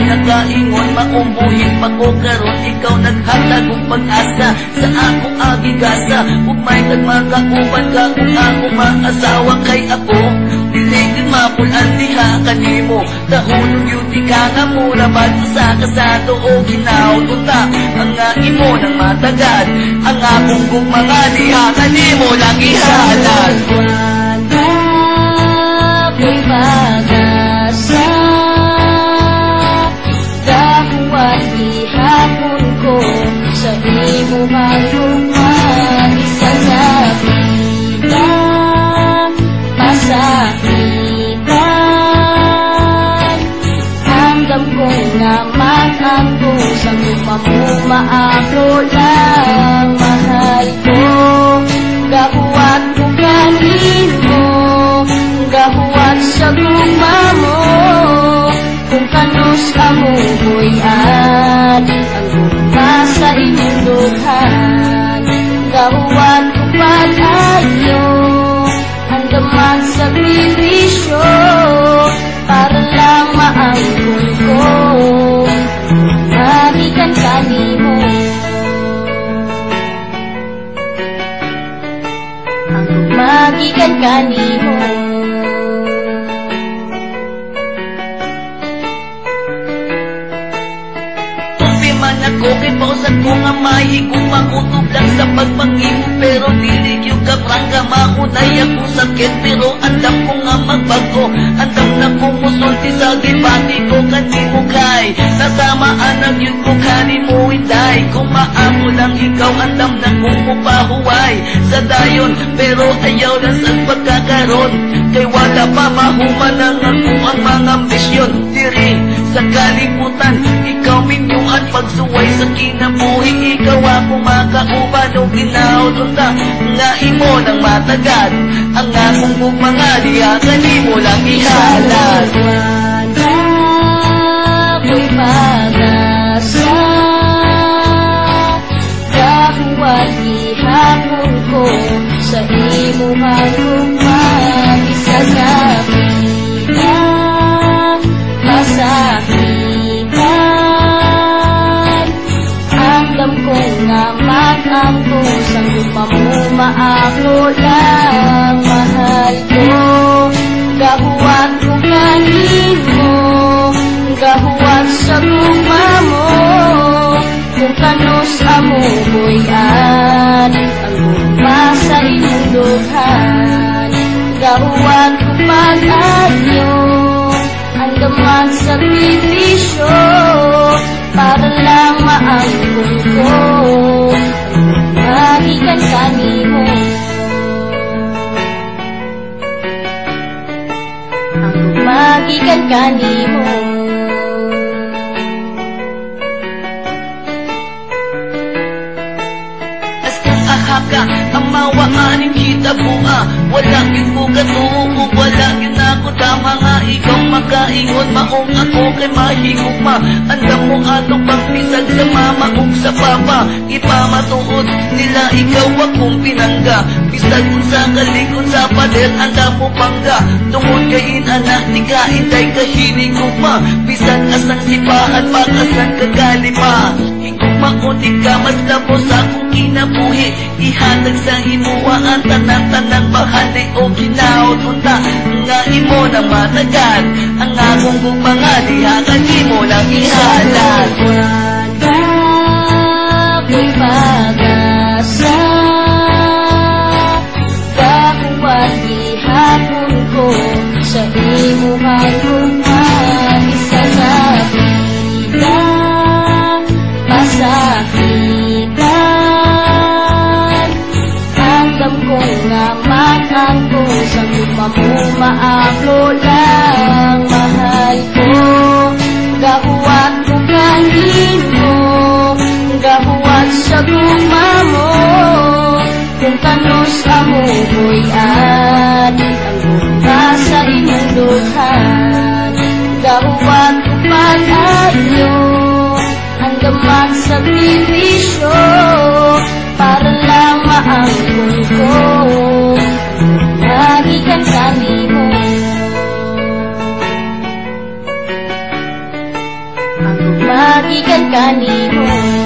nakaingon, maumbuhin pa ko karon. Ikaw naghatag og pag-asa sa akong agigasa. Ug may nagmakauban ka kung ako maasawa kay ako. Diligid mapulan diha kanimo, dahulog yun di ka nga mura. Ba't sa kasado o ginawag ta ang nga imo ng matagad. Ang akong mga diha kanimo lang ihalag. Ako'y pag-asa, dahuan ihapon ko sa imo hayuman. Isang sabita, masakitan, hanggang ko nga magangko sa maako lang. Mahal ko, gahuat ko kanino, gahuat sa guma mo. Kung kanos amuhoyan ang guma sa inyong dughan, gahuat ko pag-ayo ang damang sakripisyo para lang maangkon ko. Magikan kanimo, ang magikan kanimo. Man ako kay pausan ko nga mahigong makutob lang sa pagpangimo. Pero dilig yung kaprangga mahunay ako sakit. Pero andam ko nga magbago, andam na kumusulti sa gibati ko kanimo kay nasamaan ang yun ko kanimo inday. Kung maamo lang ikaw andam na kumupahuway sa dayon. Pero ayaw na sa pagkakaroon, kay wala pa mahuman ang ako ang mga ambisyon. Diri sa kalimutan, ikaw minyuan pagsuway sa kinabuhi. Ikaw ako makauban o ginaudon ta nga imo ng matagad. Ang akong mga diha kanimo lang ihalag. Ako'y pag-asa, dahuan ihapon ko sa imo hayuman. Isa sabita, masakitan, andam ko nga magangko sa guma mo maako lang. Mahal ko, gahuat ko kanimo, gahuat sa guma mo. Kung kanos amuhoyan ang guma sa inyong dughan, gahuat ko pag-ayo ang damang sakripisyo para lang maangkon ko. Magikan kanimo, ang magikan kanimo. Ka ang mawaanin kita bunga, walang yun mo katuo, walang yun ako tama nga. Ikaw makaingon maong ako kay mahigugma. Andam mo atong pagpisag sa mama ug sa papa, ipamatuod nila ikaw akong pinangga. Bisag kung sa kalikod sa pader andam mo pangga. Tungod kay inanak ni kainday kahiling ugma. Bisag asang sipahan pag-asan kagalima. Higugma ko di ka mas labo sa akong kinabuhi. Ihatag sa imuwa ang tanan-tanang bahali o ginaod unta nga imo ng matagal. Ang akong mga diha kanimo lang ihalag. Ako'y pag-asa, dahuan ihapon ko sa imo hayuman. Isa sabita, masakitan, andam ko nga magangko sa guma mo maako lang. Mahal ko, gahuat ko kanimo, gahuat sa guma mo. Kung kanos amuhoyan ang guma sa inyong dughan, gahuat ko pag-ayo ang damang sakripisyo para lang maangkon ko. Magikan kanimo, Ang magikan kanimo